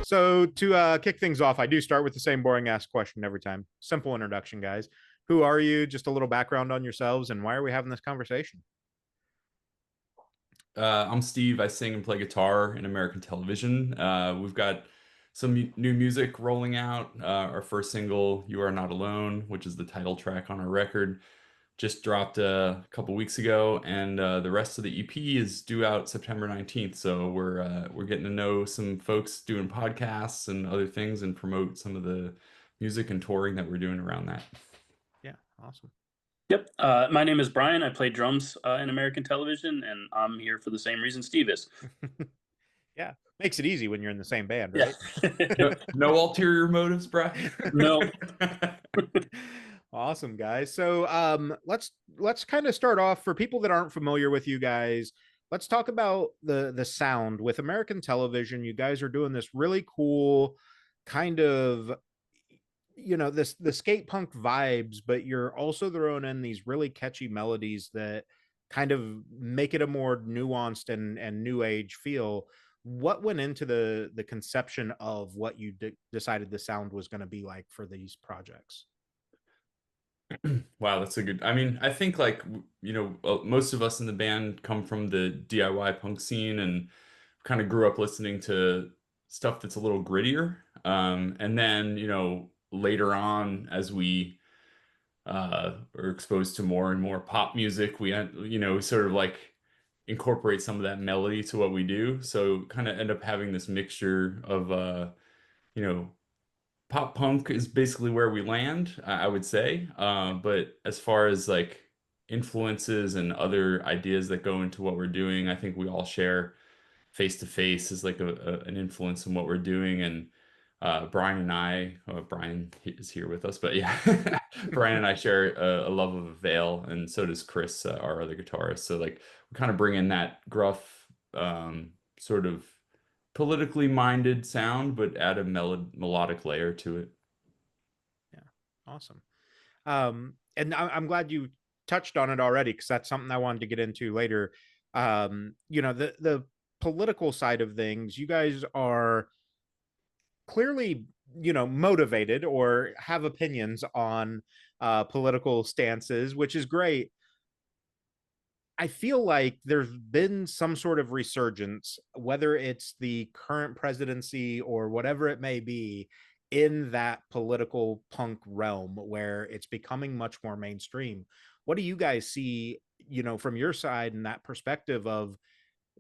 So to kick things off, I do start with the same boring ass question every time. Simple introduction, guys. Who are you? Just a little background on yourselves, and why are we having this conversation? I'm Steve. I sing and play guitar in American television. We've got some new music rolling out. Our first single, "You Are Not Alone," which is the title track on our record, just dropped a couple weeks ago, and the rest of the EP is due out September 19th. So we're getting to know some folks doing podcasts and other things, and promote some of the music and touring that we're doing around that. Yeah, awesome. Yep. My name is Brian. I play drums in American television, and I'm here for the same reason Steve is. Yeah, makes it easy when you're in the same band, Yeah. right? No ulterior motives, Brian. No. Awesome, guys. So let's kind of start off for people that aren't familiar with you guys. Let's talk about the sound with American television. You guys are doing this really cool kind of this the skate punk vibes, but you're also throwing in these really catchy melodies that kind of make it a more nuanced and new age feel. What went into the conception of what you decided the sound was going to be like for these projects? Wow, that's a good. I mean, I think like most of us in the band come from the DIY punk scene and kind of grew up listening to stuff that's a little grittier. And then later on, as we are exposed to more and more pop music, we sort of like incorporate some of that melody to what we do. So kind of end up having this mixture of you know pop punk is basically where we land, I would say. But as far as like influences and other ideas that go into what we're doing, I think we all share face to face is like an influence in what we're doing. And Brian and I, Brian is here with us, but yeah, Brian and I share a love of a Veil, and so does Chris, our other guitarist. So like we kind of bring in that gruff, sort of politically minded sound, but add a melodic layer to it. Yeah, awesome. And I'm glad you touched on it already because that's something I wanted to get into later. The political side of things, you guys are clearly, motivated or have opinions on political stances, which is great. I feel like there's been some sort of resurgence, whether it's the current presidency or whatever it may be, in that political punk realm where it's becoming much more mainstream. What do you guys see, from your side and that perspective of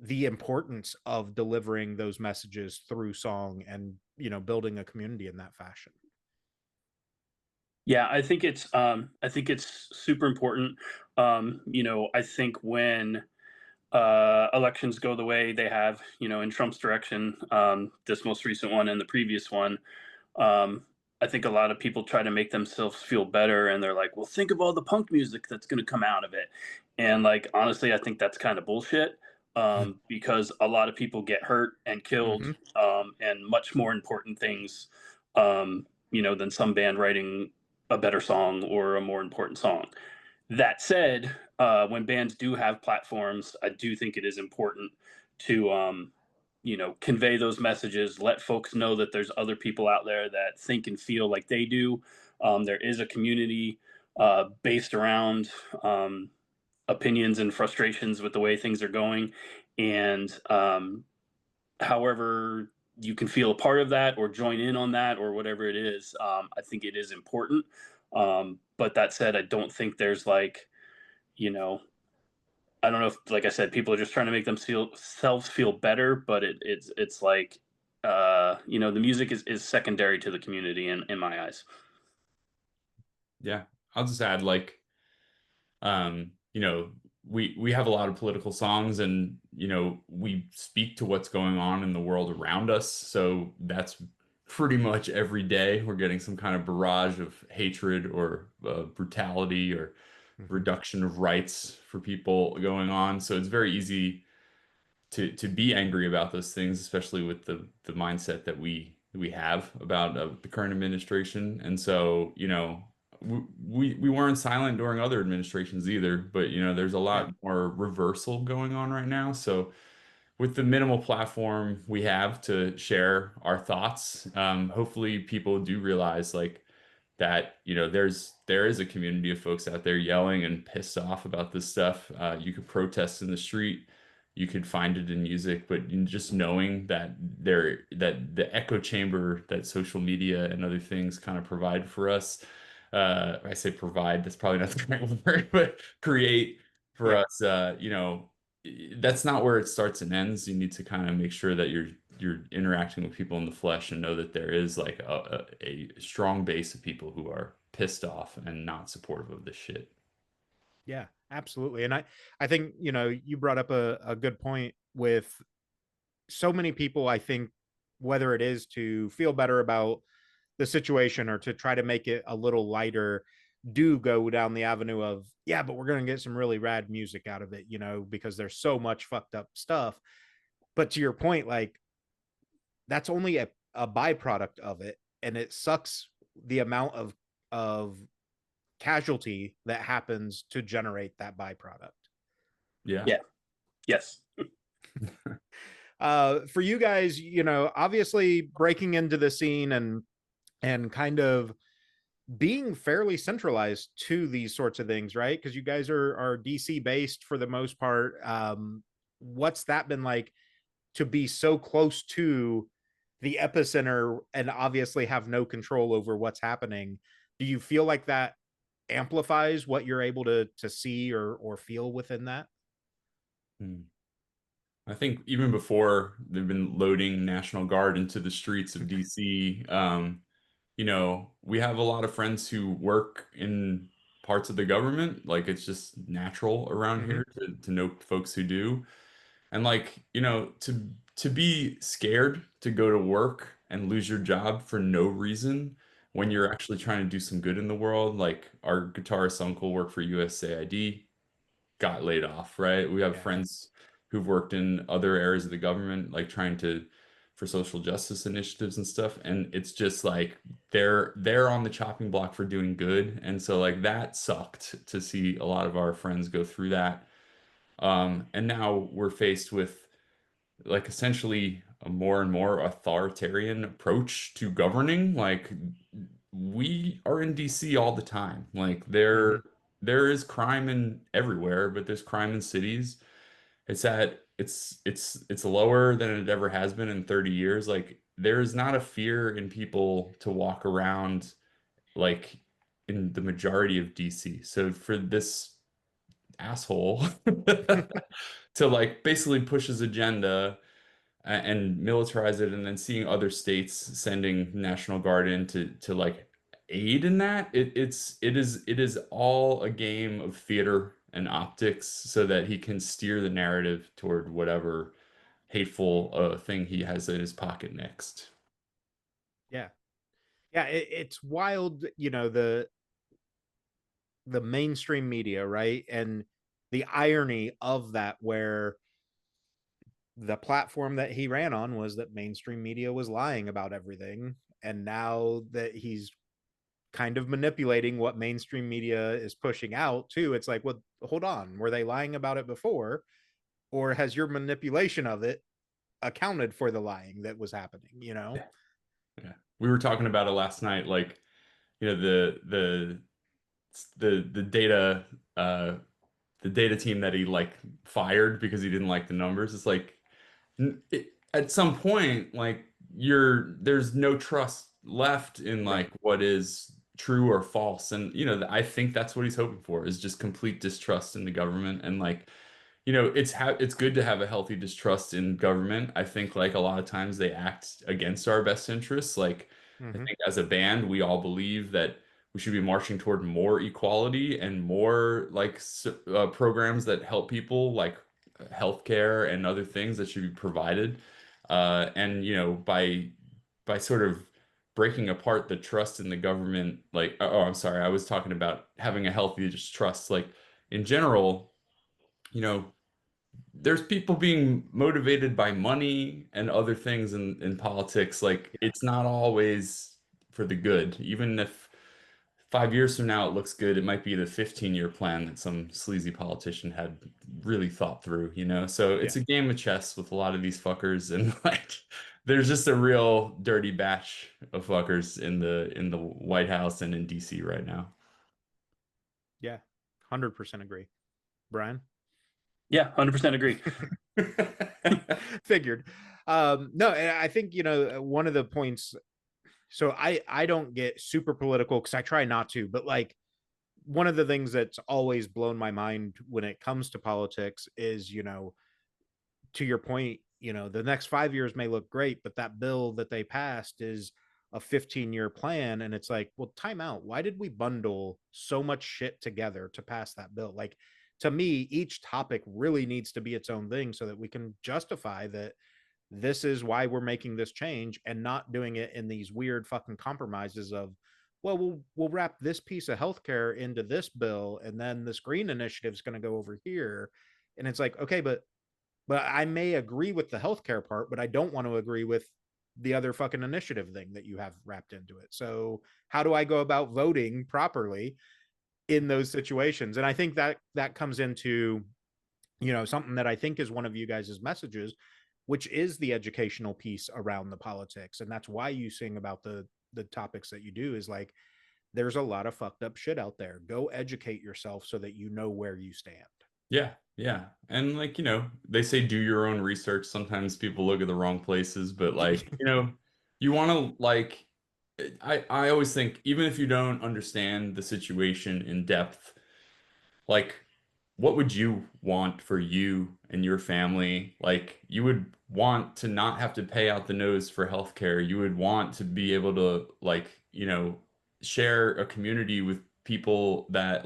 the importance of delivering those messages through song and, building a community in that fashion? Yeah, I think it's super important. I think when elections go the way they have, in Trump's direction, this most recent one and the previous one, um, I think a lot of people try to make themselves feel better, and they're like, "Well, think of all the punk music that's going to come out of it." And like honestly, I think that's kind of bullshit, because a lot of people get hurt and killed, Mm-hmm. and much more important things, than some band writing a better song or a more important song. That said, when bands do have platforms, I do think it is important to convey those messages, let folks know that there's other people out there that think and feel like they do. There is a community based around opinions and frustrations with the way things are going. And however you can feel a part of that or join in on that or whatever it is, I think it is important. But that said, I don't think there's like, you know, I don't know if, like I said, people are just trying to make themselves feel better, but it's like, the music is secondary to the community in my eyes. Yeah, I'll just add like, um, you know, we have a lot of political songs, and we speak to what's going on in the world around us. So that's pretty much every day we're getting some kind of barrage of hatred or brutality or Mm-hmm. reduction of rights for people going on. So it's very easy to be angry about those things, especially with the mindset that we have about the current administration. And so, we weren't silent during other administrations either, but there's a Yeah. lot more reversal going on right now. So with the minimal platform we have to share our thoughts, hopefully people do realize like that, there is a community of folks out there yelling and pissed off about this stuff. You could protest in the street, you could find it in music, but just knowing that that the echo chamber that social media and other things kind of provide for us, I say provide, that's probably not the right word, but create for Yeah. us, that's not where it starts and ends. You need to kind of make sure that you're interacting with people in the flesh and know that there is like a strong base of people who are pissed off and not supportive of this shit. Yeah, absolutely. And I think, you brought up a good point with so many people, I think, whether it is to feel better about the situation or to try to make it a little lighter, do go down the avenue of, yeah, but we're going to get some really rad music out of it, because there's so much fucked up stuff. But to your point, like, that's only a byproduct of it. And it sucks the amount of casualty that happens to generate that byproduct. Yeah. Yeah. Yes. For you guys, obviously breaking into the scene and kind of being fairly centralized to these sorts of things, right? Because you guys are DC based for the most part. What's that been like to be so close to the epicenter and obviously have no control over what's happening? Do you feel like that amplifies what you're able to see or feel within that? Hmm. I think even before they've been loading National Guard into the streets of DC, we have a lot of friends who work in parts of the government. Like it's just natural around Mm-hmm. here to know folks who do. And like, to be scared to go to work and lose your job for no reason when you're actually trying to do some good in the world. Like our guitarist uncle worked for USAID, got laid off, right? We have Yeah. friends who've worked in other areas of the government, like trying to for social justice initiatives and stuff. And it's just like they're on the chopping block for doing good. And so like that sucked to see a lot of our friends go through that. And now we're faced with like essentially a more and more authoritarian approach to governing. Like we are in DC all the time. Like Mm-hmm. there is crime in everywhere, but there's crime in cities. It's lower than it ever has been in 30 years. Like there's not a fear in people to walk around like in the majority of DC. So for this asshole to like basically push his agenda and militarize it, and then seeing other states sending National Guard in to like aid in that, it is all a game of theater and optics so that he can steer the narrative toward whatever hateful thing he has in his pocket next. Yeah. Yeah, it's wild, the mainstream media, right? And the irony of that, where the platform that he ran on was that mainstream media was lying about everything. And now that he's kind of manipulating what mainstream media is pushing out too, it's like, well, hold on, were they lying about it before? Or has your manipulation of it accounted for the lying that was happening? Yeah. We were talking about it last night, like, the data uh the data team that he like fired because he didn't like the numbers. It's like at some point, like there's no trust left in like Right. what is true or false. And I think that's what he's hoping for is just complete distrust in the government. And like, it's good to have a healthy distrust in government. I think like a lot of times they act against our best interests. Like I Mm-hmm. think as a band, we all believe that we should be marching toward more equality and more like programs that help people, like healthcare and other things that should be provided. And by sort of breaking apart the trust in the government, like, oh, I'm sorry, I was talking about having a healthy distrust, like in general, you know, there's people being motivated by money and other things in politics. Like Yeah. it's not always for the good, even if 5 years from now it looks good, it might be the 15-year plan that some sleazy politician had really thought through, you know? So Yeah. it's a game of chess with a lot of these fuckers, and like there's just a real dirty batch of fuckers in the White House and in DC right now. Yeah. 100% agree. Brian? Yeah, 100% agree. Figured. No, and I think, one of the points, so I don't get super political because I try not to, but like one of the things that's always blown my mind when it comes to politics is, to your point, the next 5 years may look great, but that bill that they passed is a 15-year plan. And it's like, well, time out. Why did we bundle so much shit together to pass that bill? Like, to me, each topic really needs to be its own thing so that we can justify that this is why we're making this change and not doing it in these weird fucking compromises of, well, we'll wrap this piece of healthcare into this bill and then this green initiative is going to go over here. And it's like, okay, but I may agree with the healthcare part, but I don't want to agree with the other fucking initiative thing that you have wrapped into it. So how do I go about voting properly in those situations? And I think that comes into, something that I think is one of you guys' messages, which is the educational piece around the politics. And that's why you sing about the topics that you do, is like, there's a lot of fucked up shit out there. Go educate yourself so that you know where you stand. Yeah, yeah. And like, they say do your own research. Sometimes people look at the wrong places, but like, you want to like I always think even if you don't understand the situation in depth, like what would you want for you and your family? Like you would want to not have to pay out the nose for healthcare. You would want to be able to like, share a community with people that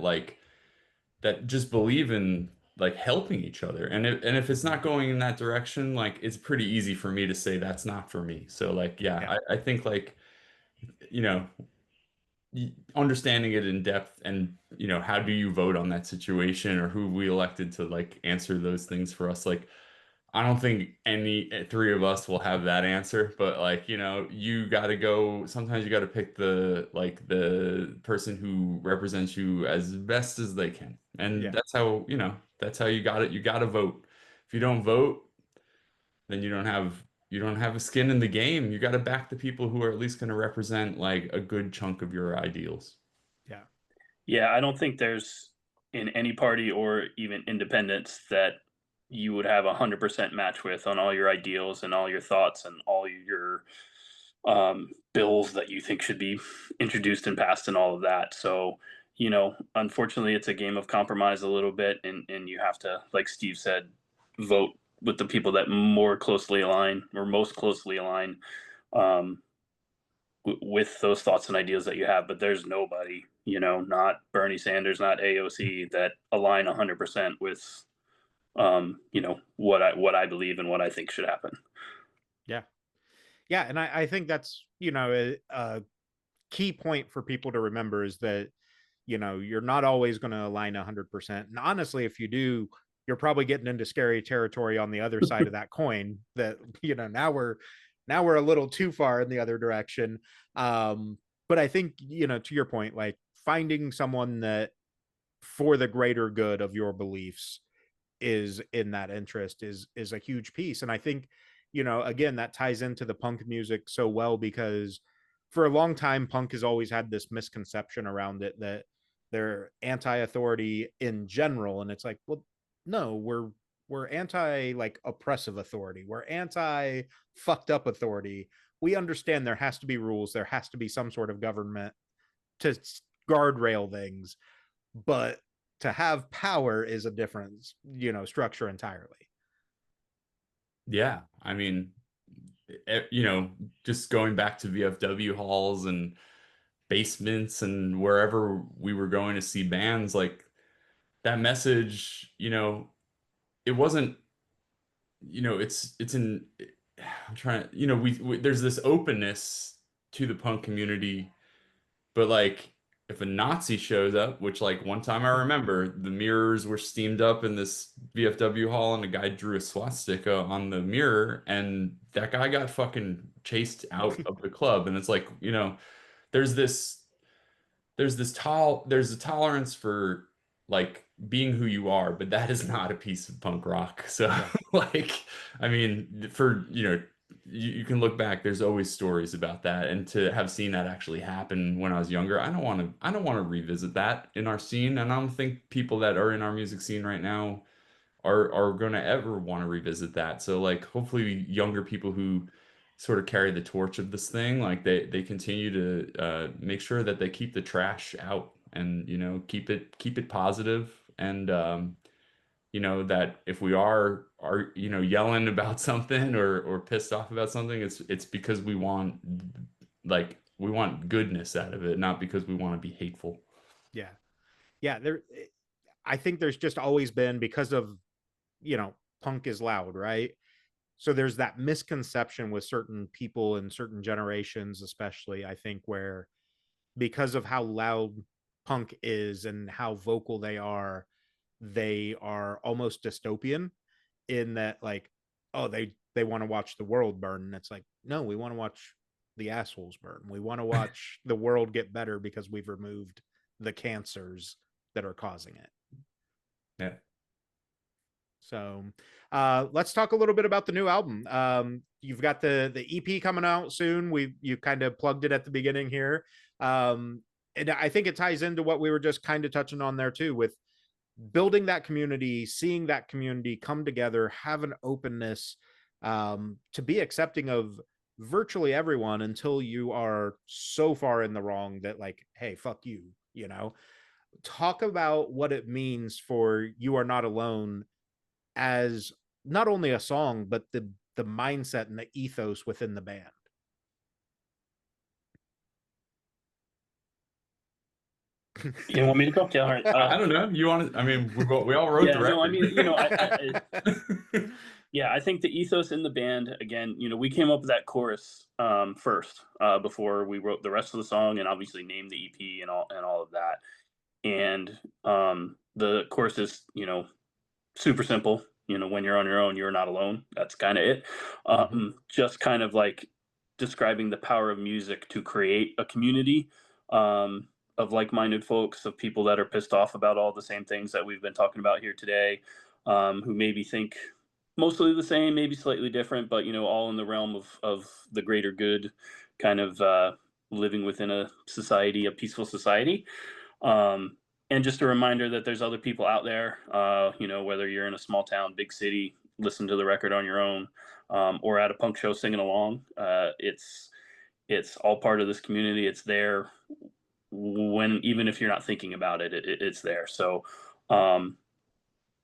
just believe in like helping each other. And if it's not going in that direction, like it's pretty easy for me to say that's not for me. So like, yeah, Yeah. I think like, you know, understanding it in depth and, how do you vote on that situation or who we elected to like answer those things for us? Like, I don't think any three of us will have that answer, but like, you got to go, sometimes you got to pick the person who represents you as best as they can. And Yeah. that's how you got it. You got to vote. If you don't vote, then you don't have a skin in the game. You got to back the people who are at least going to represent like a good chunk of your ideals. Yeah. Yeah, I don't think there's in any party or even independents that you would have 100% match with on all your ideals and all your thoughts and all your bills that you think should be introduced and passed and all of that. So, unfortunately, it's a game of compromise a little bit, and you have to, like Steve said, vote with the people that more closely align or most closely align um, with those thoughts and ideas that you have. But there's nobody, not Bernie Sanders, not AOC, that align 100% with, what I believe and what I think should happen. Yeah. Yeah. And I think that's, a key point for people to remember is that, you're not always going to align 100%. And honestly, if you do, you're probably getting into scary territory on the other side of that coin that, now we're a little too far in the other direction. But I think, to your point, like finding someone that for the greater good of your beliefs is in that interest is a huge piece. And I think, again, that ties into the punk music so well, because for a long time punk has always had this misconception around it that they're anti-authority in general. And it's like, well, no, we're anti like oppressive authority, we're anti fucked up authority. We understand there has to be rules, there has to be some sort of government to guardrail things, but to have power is a different, structure entirely. Yeah. I mean, just going back to VFW halls and basements and wherever we were going to see bands, like that message, it wasn't, it's in, I'm trying to, we there's this openness to the punk community, but like if a Nazi shows up, which like one time I remember the mirrors were steamed up in this VFW hall and a guy drew a swastika on the mirror and that guy got fucking chased out of the club. And it's like, there's this there's a tolerance for like being who you are, but that is not a piece of punk rock. So Right. like, I mean, for you can look back, there's always stories about that. And to have seen that actually happen when I was younger, I don't want to revisit that in our scene. And I don't think people that are in our music scene right now are going to ever want to revisit that. So like hopefully younger people who sort of carry the torch of this thing, like they continue to make sure that they keep the trash out and keep it positive and that if we are yelling about something or pissed off about something, it's because we want goodness out of it, not because we want to be hateful. Yeah. Yeah. I think there's just always been, because of, punk is loud, right? So there's that misconception with certain people in certain generations, especially, I think, where because of how loud punk is and how vocal they are almost dystopian in that, like, oh, they want to watch the world burn. And it's like, no, we want to watch the assholes burn. We want to watch the world get better because we've removed the cancers that are causing it. Yeah. So let's talk a little bit about the new album. You've got the EP coming out soon. You kind of plugged it at the beginning here. And I think it ties into what we were just kind of touching on there too, with building that community, seeing that community come together, have an openness, to be accepting of virtually everyone until you are so far in the wrong that, like, hey, fuck you, talk about what it means for You Are Not Alone as not only a song, but the mindset and the ethos within the band. You want me to go? Yeah, all right. I don't know. You want to? I mean, we all wrote the Yeah, no, I record. mean, yeah, I think the ethos in the band, again, we came up with that chorus first, before we wrote the rest of the song and obviously named the EP and all of that. And the chorus is, super simple. When you're on your own, you're not alone. That's kind of it. Mm-hmm. Just kind of like describing the power of music to create a community, of like-minded folks, of people that are pissed off about all the same things that we've been talking about here today, who maybe think mostly the same, maybe slightly different, but all in the realm of the greater good, kind of living within a peaceful society. Um, and just a reminder that there's other people out there, whether you're in a small town, big city, listen to the record on your own, or at a punk show singing along. It's all part of this community. It's there when, even if you're not thinking about it, it's there. So um,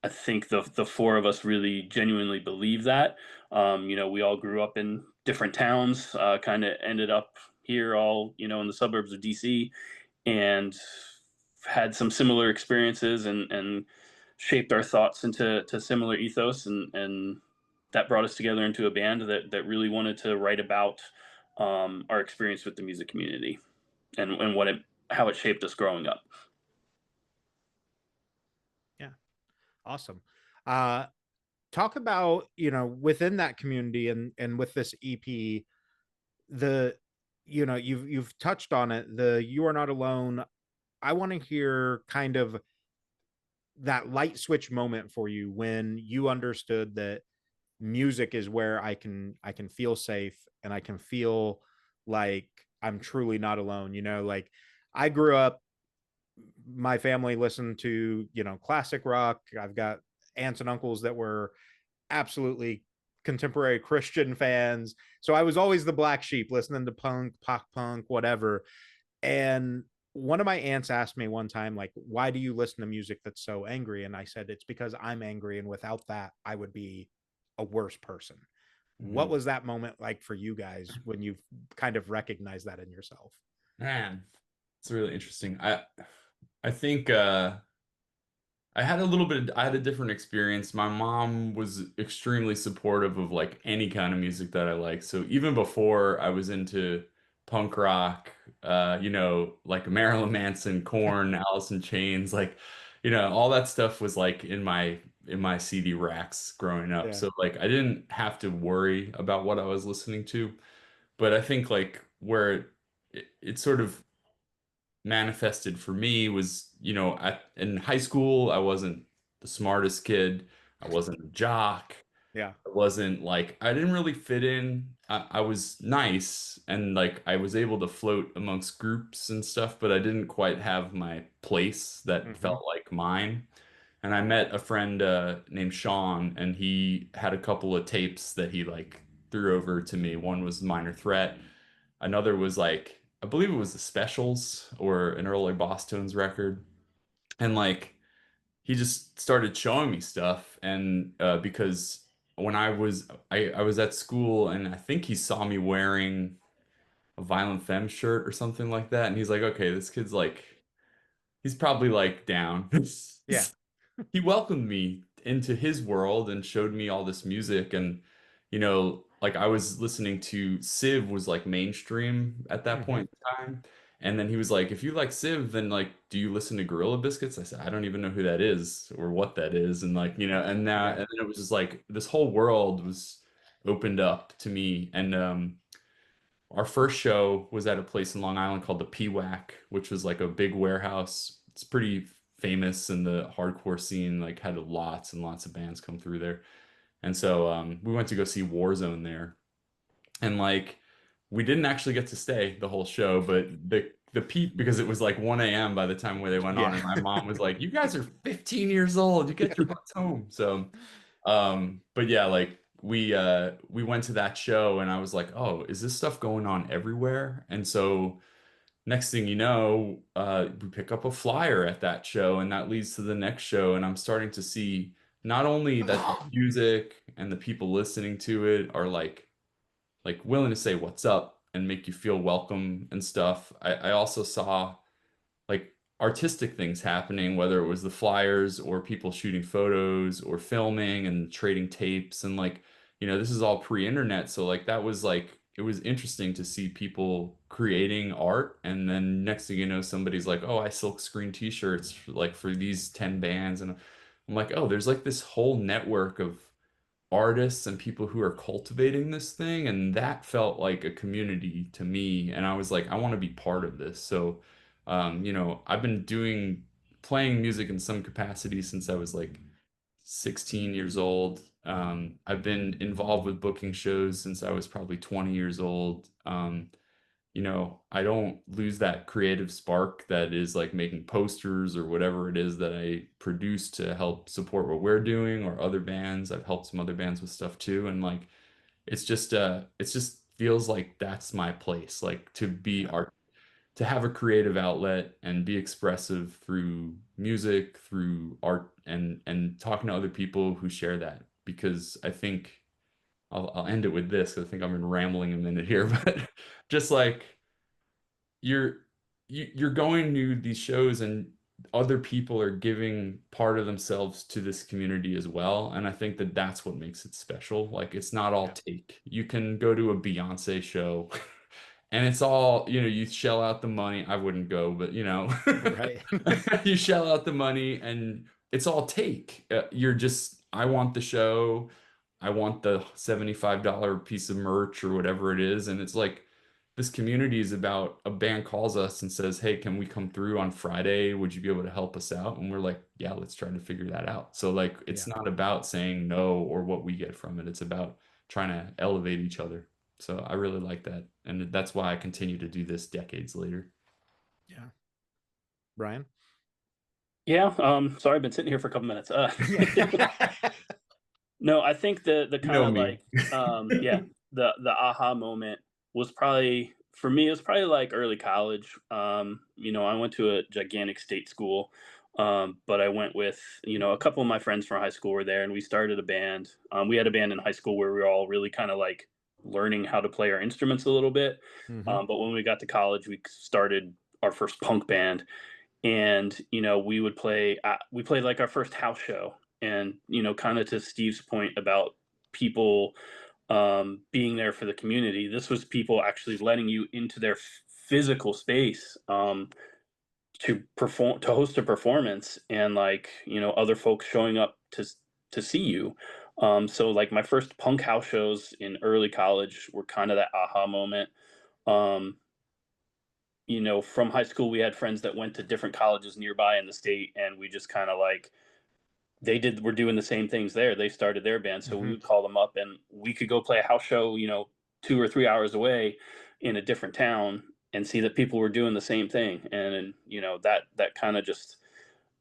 I think the four of us really genuinely believe that. We all grew up in different towns, kind of ended up here all, in the suburbs of DC, and had some similar experiences and shaped our thoughts into similar ethos, and that brought us together into a band that really wanted to write about our experience with the music community and how it shaped us growing up. Yeah, awesome. Uh, Talk about, within that community and with this EP, the you've touched on it, the You Are Not Alone. I want to hear kind of that light switch moment for you when you understood that music is where I can feel safe and I can feel like I'm truly not alone. Like, I grew up, my family listened to, classic rock. I've got aunts and uncles that were absolutely contemporary Christian fans. So I was always the black sheep listening to punk, pop punk, whatever. And one of my aunts asked me one time, like, why do you listen to music that's so angry? And I said, it's because I'm angry. And without that, I would be a worse person. What Mhm. was that moment like for you guys when you kind of recognized that in yourself? Man, it's really interesting. I think I had a different experience. My mom was extremely supportive of like any kind of music that I like. So even before I was into punk rock, like Marilyn Manson, Korn, Alice in Chains, like, all that stuff was like in my CD racks growing up. Yeah. So like I didn't have to worry about what I was listening to. But I think like where it sort of manifested for me was, in high school, I wasn't the smartest kid. I wasn't a jock. Yeah. I wasn't like, I didn't really fit in. I was nice and like I was able to float amongst groups and stuff, but I didn't quite have my place that Mm-hmm. felt like mine. And I met a friend named Sean, and he had a couple of tapes that he like threw over to me. One was Minor Threat. Another was like, I believe it was the Specials or an early Boss Tones record. And like, he just started showing me stuff. And because when I was at school, and I think he saw me wearing a Violent Femme shirt or something like that. And he's like, okay, this kid's like, he's probably like down. Yeah. He welcomed me into his world and showed me all this music. And like I was listening to Civ was like mainstream at that Mm-hmm. point in time. And then he was like, if you like Civ, then like, do you listen to Gorilla Biscuits? I said, I don't even know who that is or what that is. And like, and now, Yeah. and then it was just like this whole world was opened up to me. And our first show was at a place in Long Island called the PWAC, which was like a big warehouse. It's pretty famous in the hardcore scene, like had lots and lots of bands come through there. And so we went to go see Warzone there. And like we didn't actually get to stay the whole show, but the peep because it was like 1 a.m. by the time where they went on, Yeah. and my mom was like, "You guys are 15 years old. You get your butts home." So but yeah, like we went to that show and I was like, "Oh, is this stuff going on everywhere?" And so next thing you know, we pick up a flyer at that show, and that leads to the next show. And I'm starting to see not only that the music and the people listening to it are like willing to say what's up and make you feel welcome and stuff. I also saw like artistic things happening, whether it was the flyers or people shooting photos or filming and trading tapes. And like, this is all pre-internet. So that was like, it was interesting to see people creating art. And then next thing you know, somebody's like, oh, I silk screen t-shirts like for these 10 bands. And I'm like, oh, there's like this whole network of artists and people who are cultivating this thing. And that felt like a community to me. And I was like, I want to be part of this. So, I've been playing music in some capacity since I was like 16 years old. I've been involved with booking shows since I was probably 20 years old. I don't lose that creative spark that is like making posters or whatever it is that I produce to help support what we're doing or other bands. I've helped some other bands with stuff too. And like, it's just feels like that's my place, like to be Yeah. art, to have a creative outlet and be expressive through music, through art, and talking to other people who share that. Because I think I'll end it with this 'cause I think I've been rambling a minute here, but just like you're you're going to these shows and other people are giving part of themselves to this community as well, and I think that that's what makes it special. Like it's not all Yeah. take. You can go to a Beyonce show and it's all, you shell out the money. I wouldn't go, but Right. you shell out the money and it's all take. You're just, I want the show. I want the $75 piece of merch or whatever it is. And it's like, this community is about a band calls us and says, hey, can we come through on Friday? Would you be able to help us out? And we're like, yeah, let's try to figure that out. So like, it's Yeah. not about saying no or what we get from it. It's about trying to elevate each other. So I really like that. And that's why I continue to do this decades later. Yeah. Brian? Yeah. Sorry, I've been sitting here for a couple minutes. No, I think the You kind know of me. like, yeah, the aha moment was probably for me. It was probably like early college. I went to a gigantic state school, but I went with a couple of my friends from high school were there, and we started a band. We had a band in high school where we were all really kind of like learning how to play our instruments a little bit. Mm-hmm. But when we got to college, we started our first punk band, and we would play. We played like our first house show, and kind of to Steve's point about people being there for the community. This was people actually letting you into their physical space to perform, to host a performance, and like other folks showing up to see you. So like my first punk house shows in early college were kind of that aha moment. Um, you know, from high school, we had friends that went to different colleges nearby in the state, and we just kind of like were doing the same things there. They started their band, so we Hmm. would call them up, and we could go play a house show, you know, 2 or 3 hours away in a different town, and see that people were doing the same thing. And you know, that kind of just,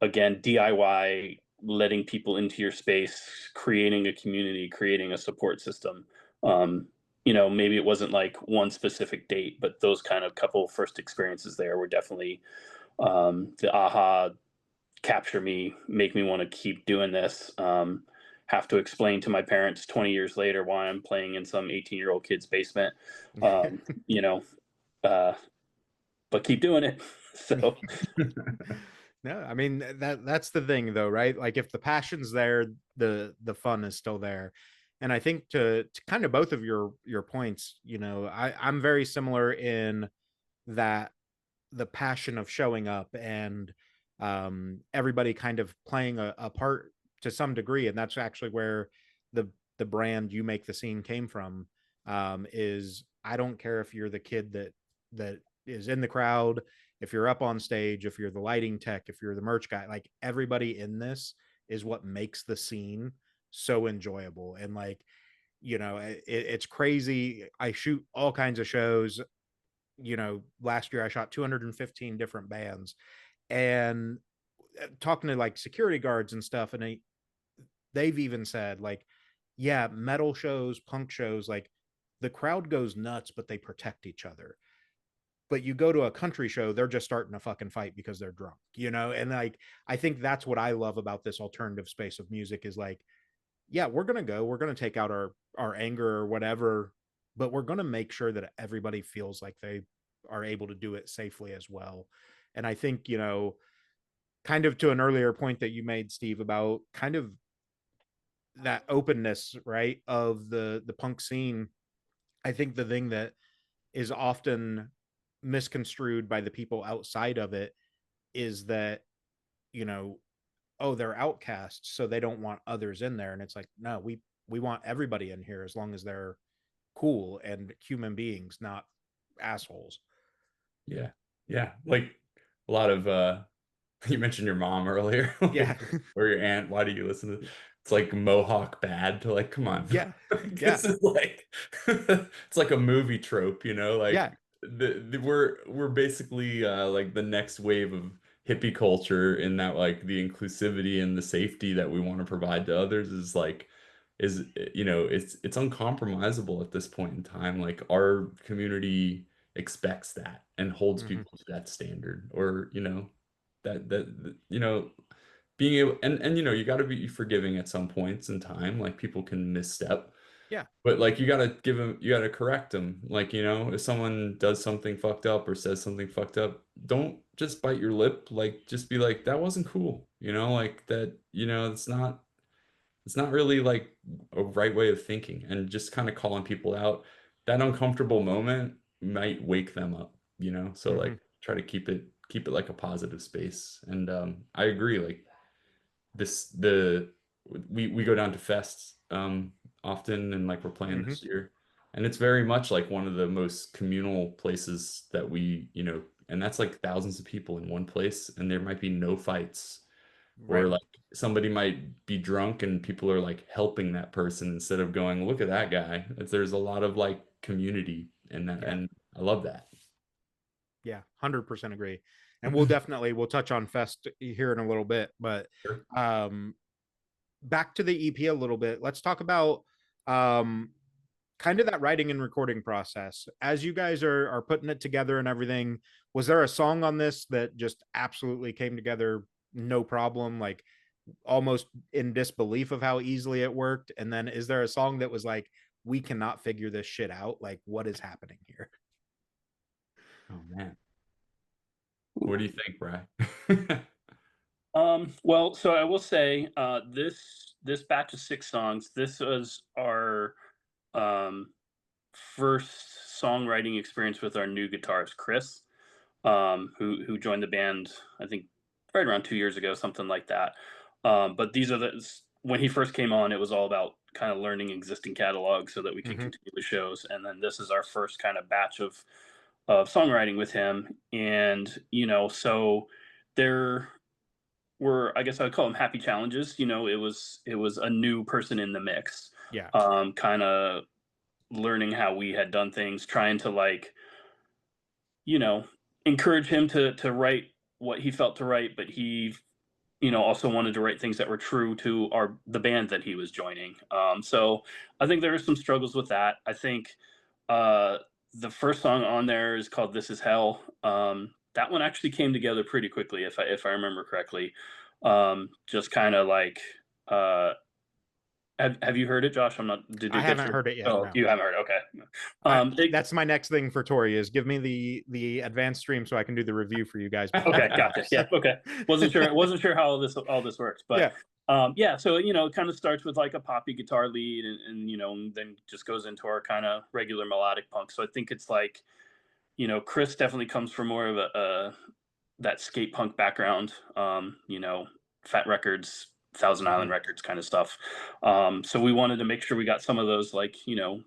again, DIY, letting people into your space, creating a community, creating a support system. Um, you know, maybe it wasn't like one specific date, but those kind of couple first experiences there were definitely the aha, capture me, make me want to keep doing this. Have to explain to my parents 20 years later why I'm playing in some 18-year-old kid's basement. You know, uh, but keep doing it. So No, I mean that's the thing though, right? Like if the passion's there, the fun is still there. And I think to kind of both of your points, you know, I'm very similar in that the passion of showing up and everybody kind of playing a part to some degree, and that's actually where the brand You Make the Scene came from. Is I don't care if you're the kid that is in the crowd, if you're up on stage, if you're the lighting tech, if you're the merch guy, like everybody in this is what makes the scene so enjoyable. And like, you know, it's crazy. I shoot all kinds of shows. You know, last year I shot 215 different bands, and talking to like security guards and stuff, and they've even said like, yeah, metal shows, punk shows, like the crowd goes nuts, but they protect each other. But you go to a country show, they're just starting a fucking fight because they're drunk, you know? And like, I think that's what I love about this alternative space of music is like, yeah, we're going to take out our anger or whatever, but we're going to make sure that everybody feels like they are able to do it safely as well. And I think, you know, kind of to an earlier point that you made, Steve, about kind of that openness, right, of the punk scene. I think the thing that is often misconstrued by the people outside of it is that, you know, oh, they're outcasts, so they don't want others in there. And it's like, no, we want everybody in here as long as they're cool and human beings, not assholes. Yeah. Yeah. Like a lot of you mentioned your mom earlier, Yeah. like, or your aunt. Why do you listen to it's like Mohawk bad to like, come on. Yeah. Yeah. This is like it's like a movie trope, you know, Yeah. like we're basically like the next wave of hippie culture in that like the inclusivity and the safety that we want to provide to others is like is you know it's uncompromisable at this point in time. Like our community expects that and holds Hmm. people to that standard, or you know you know being able and you know you got to be forgiving at some points in time, like people can misstep, Yeah. but like you got to give them, you got to correct them, like you know if someone does something fucked up or says something fucked up, don't just bite your lip, like just be like that wasn't cool, you know, like that, you know, it's not really like a right way of thinking, and just kind of calling people out. That uncomfortable moment might wake them up, you know? So Hmm. like try to keep it like a positive space. And I agree, like this the we go down to fests often, and like we're playing Hmm. this year. And it's very much like one of the most communal places that we, you know, and that's like thousands of people in one place, and there might be no fights, or Right. like somebody might be drunk and people are like helping that person instead of going, look at that guy. There's a lot of like community in that, Yeah. and I love that. Yeah. 100% agree. And we'll touch on Fest here in a little bit, but Sure. um back to the EP a little bit. Let's talk about um kind of that writing and recording process as you guys are putting it together and everything. Was there a song on this that just absolutely came together no problem, like almost in disbelief of how easily it worked? And then is there a song that was like, we cannot figure this shit out, like what is happening here? Oh man, what do you think, Bry? Well, so I will say, this batch of 6 songs, this was our um, first songwriting experience with our new guitarist, Chris, who joined the band, I think, right around 2 years ago, something like that. But these are when he first came on, it was all about kind of learning existing catalogs so that we can Hmm. continue the shows. And then this is our first kind of batch of songwriting with him, and so there were, I guess I would call them happy challenges. It was a new person in the mix, Yeah. kind of learning how we had done things, trying to like you know encourage him to write what he felt to write, but he also wanted to write things that were true to the band that he was joining. So I think there are some struggles with that. I think uh, the first song on there is called "This Is Hell." That one actually came together pretty quickly, if I remember correctly. Just kind of like, uh, have you heard it, Josh? I'm not. Did I it get haven't your? heard it yet. Oh, No. you haven't heard it. Okay. I It, that's my next thing for Tori is give me the advanced stream so I can do the review for you guys before Okay, it gotcha. drops. Yeah, okay. Wasn't sure how all this works, but Yeah. yeah. So it kind of starts with like a poppy guitar lead, and then just goes into our kind of regular melodic punk. So I think it's like Chris definitely comes from more of a that skate punk background. Fat Records, Thousand Island Mhm. Records kind of stuff. So we wanted to make sure we got some of those like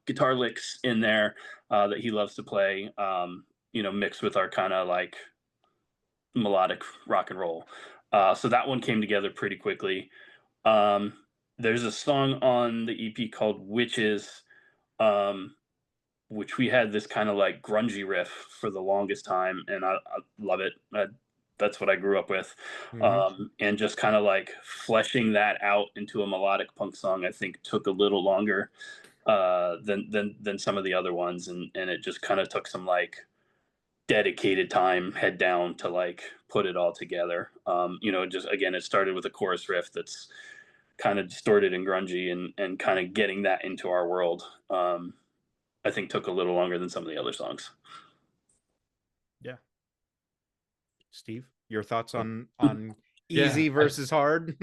guitar licks in there that he loves to play. Mixed with our kind of like melodic rock and roll. So that one came together pretty quickly. Um, there's a song on the EP called Witches, um, which we had this kind of like grungy riff for the longest time, and I love it. That's what I grew up with. Mhm. And just kind of like fleshing that out into a melodic punk song, I think took a little longer than some of the other ones, and it just kind of took some like dedicated time head down to like put it all together. Just again, it started with a chorus riff that's kind of distorted and grungy, and kind of getting that into our world. I think took a little longer than some of the other songs. Yeah. Steve, your thoughts on Yeah, easy versus hard?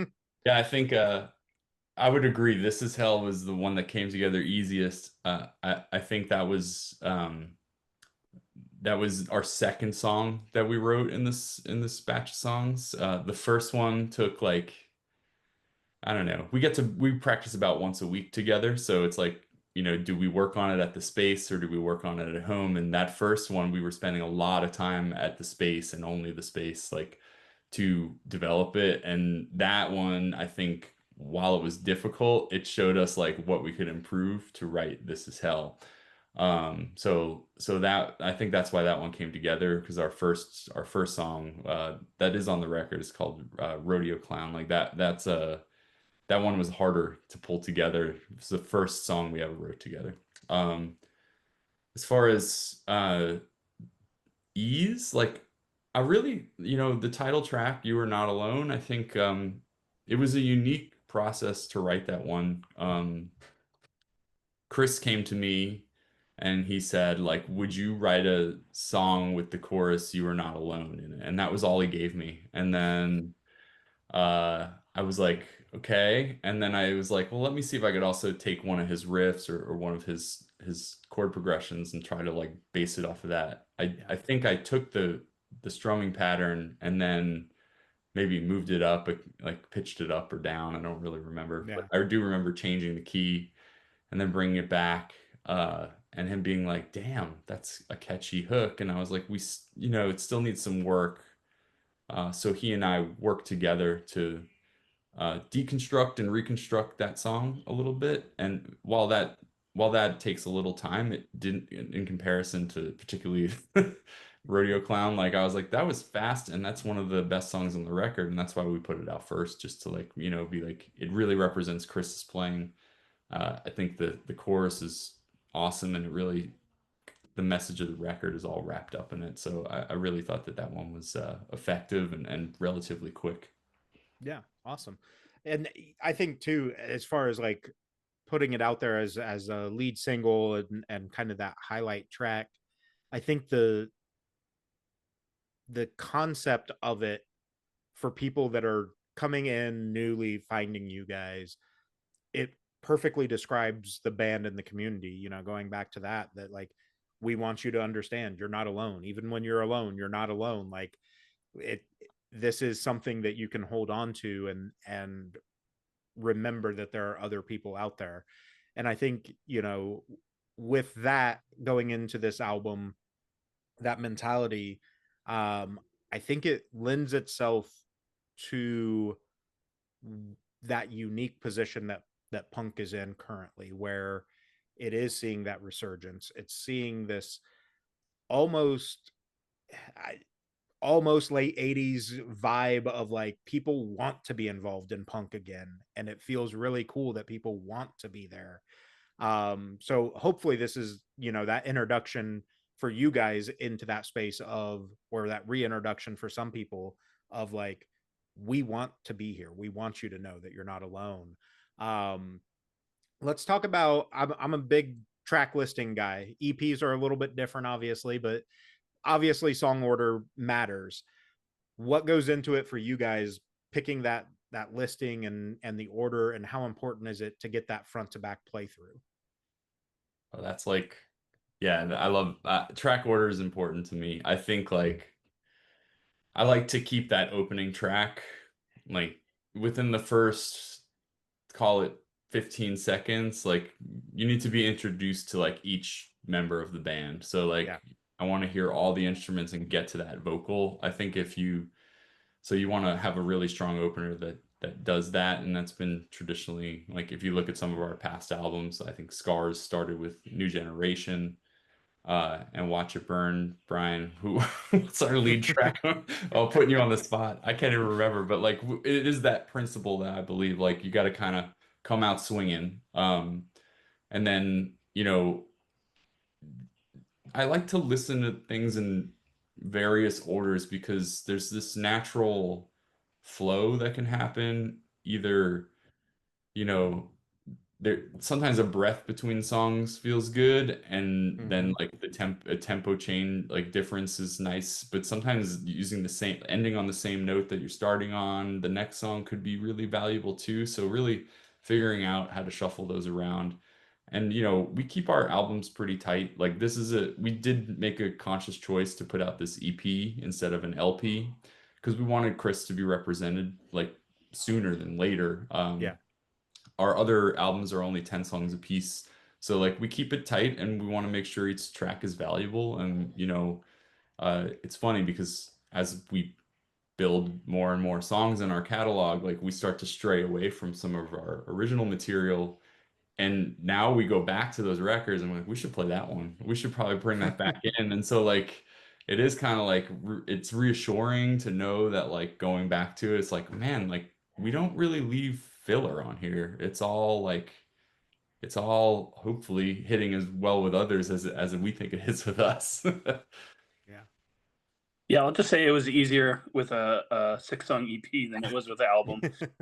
yeah, I think I would agree. This Is Hell was the one that came together easiest. I think that was our second song that we wrote in this batch of songs. The first one took like, I don't know. We practice about once a week together, so it's like, do we work on it at the space or do we work on it at home? And that first one, we were spending a lot of time at the space and only the space, like to develop it. And that one, I think, while it was difficult, it showed us like what we could improve to write This Is Hell. So that I think that's why that one came together, because our first song that is on the record is called Rodeo Clown. Like that one was harder to pull together. It's the first song we ever wrote together. Um, as far as ease, like I really, the title track, You Are Not Alone, I think it was a unique process to write that one. Chris came to me and he said, like, would you write a song with the chorus You Are Not Alone in it? And that was all he gave me. And then I was like, okay. And then I was like, well, let me see if I could also take one of his riffs or one of his chord progressions and try to like base it off of that. I think I took the strumming pattern and then maybe moved it up, like pitched it up or down. I don't really remember, but Yeah. I do remember changing the key and then bringing it back. And him being like, damn, that's a catchy hook. And I was like, it still needs some work. So he and I worked together to deconstruct and reconstruct that song a little bit. And while that takes a little time, it didn't, in comparison to particularly Rodeo Clown. Like I was like, that was fast, and that's one of the best songs on the record, and that's why we put it out first, just to like be like, it really represents Chris's playing. I think the chorus is awesome, and it really, the message of the record is all wrapped up in it. So I really thought that one was effective and relatively quick. Yeah, awesome. And I think too, as far as like putting it out there as a lead single and kind of that highlight track, I think the concept of it for people that are coming in newly finding you guys, it perfectly describes the band and the community, going back to that like we want you to understand you're not alone. Even when you're alone, you're not alone. Like it this is something that you can hold on to and remember that there are other people out there. And I think, with that going into this album, that mentality, I think it lends itself to that unique position that punk is in currently, where it is seeing that resurgence. It's seeing this almost I, almost late 80s vibe of like people want to be involved in punk again, and it feels really cool that people want to be there. So hopefully this is, that introduction for you guys into that space of, or that reintroduction for some people of like, we want to be here, we want you to know that you're not alone. um let's talk about, I'm a big track listing guy. EPs are a little bit different obviously, but obviously song order matters. What goes into it for you guys picking that listing and the order, and how important is it to get that front to back playthrough? Oh, that's like, yeah, I love track order is important to me. I think like I like to keep that opening track like within the first, call it 15 seconds. Like you need to be introduced to like each member of the band. So Yeah. like I want to hear all the instruments and get to that vocal. I think so you want to have a really strong opener that does that, and that's been traditionally like if you look at some of our past albums, I think Scars started with New Generation, and Watch It Burn. Brian, who what's our lead track? I'll put you on the spot. I can't even remember, but like it is that principle that I believe like you got to kind of come out swinging. And then I like to listen to things in various orders because there's this natural flow that can happen. Either, you know, there sometimes a breath between songs feels good, and Mm-hmm. then like a tempo change like difference is nice, but sometimes using the same ending on the same note that you're starting on the next song could be really valuable too. So really figuring out how to shuffle those around. And we keep our albums pretty tight. Like we did make a conscious choice to put out this EP instead of an LP because we wanted Chris to be represented like sooner than later. Yeah. Our other albums are only 10 songs a piece. So like we keep it tight and we want to make sure each track is valuable. And it's funny because as we build more and more songs in our catalog, like we start to stray away from some of our original material. And now we go back to those records and we're like, we should play that one. We should probably bring that back in. And so like it is kind of like it's reassuring to know that like going back to it, it's like, man, like we don't really leave filler on here. It's all hopefully hitting as well with others as we think it is with us. Yeah. Yeah, I'll just say it was easier with a 6-song EP than it was with the album.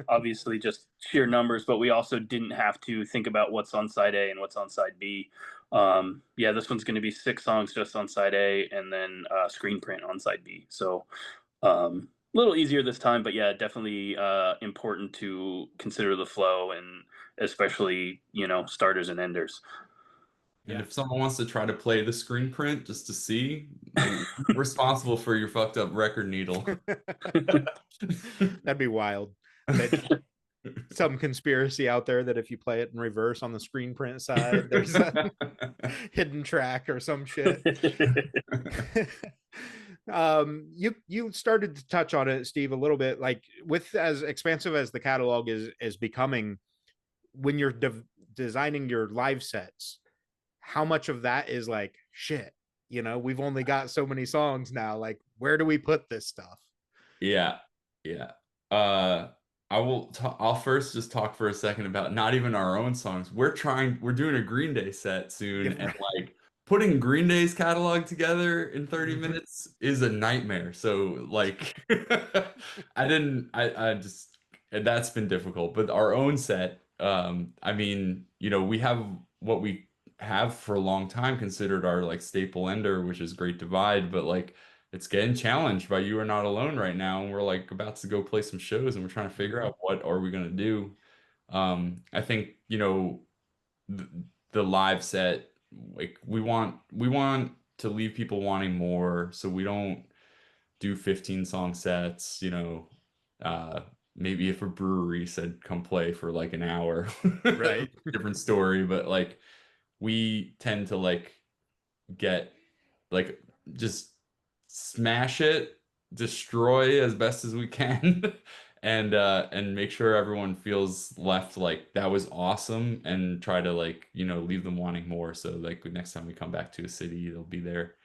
Obviously, just sheer numbers, but we also didn't have to think about what's on side A and what's on side B. Yeah, this one's going to be 6 songs just on side A, and then screen print on side B. So a little easier this time, but yeah, definitely important to consider the flow and especially starters and enders. And Yeah. if someone wants to try to play the screen print just to see, you're responsible for your fucked up record needle. That'd be wild. That some conspiracy out there that if you play it in reverse on the screen print side, there's a hidden track or some shit. You started to touch on it, Steve, a little bit. Like with as expansive as the catalog is becoming, when you're designing your live sets, how much of that is like shit? We've only got so many songs now. Like, where do we put this stuff? Yeah, yeah. Uh, I'll first just talk for a second about not even our own songs. We're doing a Green Day set soon, and like putting Green Day's catalog together in 30 Mhm. minutes is a nightmare. So like I just and that's been difficult. But our own set, I mean, we have what we have for a long time considered our like staple ender, which is Great Divide, but like it's getting challenged by You Are Not Alone right now, and we're like about to go play some shows, and we're trying to figure Mhm. out what are we gonna do. I think the, the live set, like we want to leave people wanting more, so we don't do 15 song sets. Uh, maybe if a brewery said come play for like an hour, Right. different story, but like we tend to like get like just smash it, destroy as best as we can, and make sure everyone feels left like that was awesome, and try to like, leave them wanting more. So like next time we come back to a city, they'll be there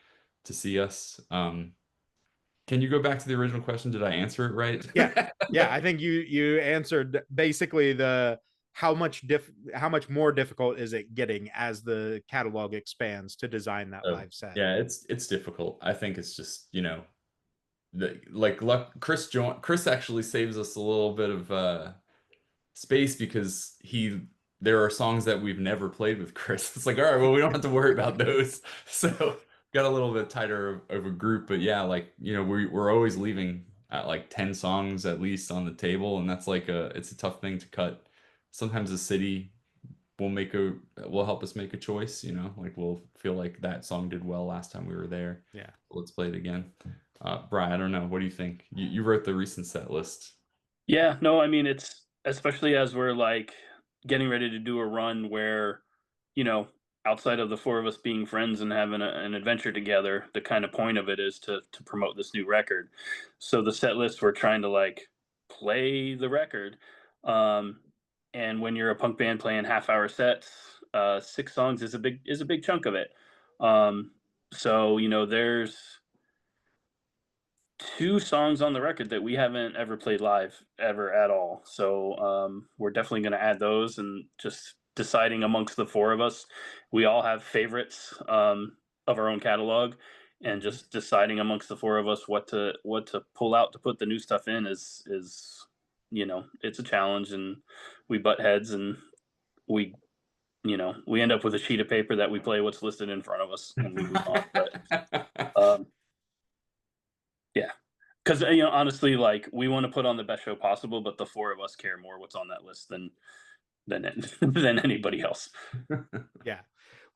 to see us. Can you go back to the original question? Did I answer it right? Yeah, yeah. I think you answered basically the how much more difficult is it getting as the catalog expands to design that Oh, live set. yeah, it's difficult. I think it's just, like luck. Chris actually saves us a little bit of space because there are songs that we've never played with Chris. It's like, all right, well, we don't have to worry about those. So got a little bit tighter of a group, but yeah, like, we're always leaving at like 10 songs at least on the table, and that's like it's a tough thing to cut. Sometimes the city will help us make a choice, like we'll feel like that song did well last time we were there. Yeah. Let's play it again. Brian, I don't know. What do you think? You wrote the recent set list. Yeah, no, I mean, it's especially as we're like getting ready to do a run where, you know, outside of the four of us being friends and having an adventure together, the kind of point of it is to promote this new record. So the set list, we're trying to like play the record. Um, and when you're a punk band playing half-hour sets, 6 songs is a big chunk of it. So there's 2 songs on the record that we haven't ever played live ever at all. So we're definitely going to add those, and just deciding amongst the four of us. We all have favorites of our own catalog, and Mhm. just deciding amongst the four of us what to pull out to put the new stuff in is it's a challenge, and we butt heads, and we we end up with a sheet of paper that we play what's listed in front of us and we move on. But um, yeah, because honestly, like we want to put on the best show possible, but the four of us care more what's on that list than anybody else. Yeah.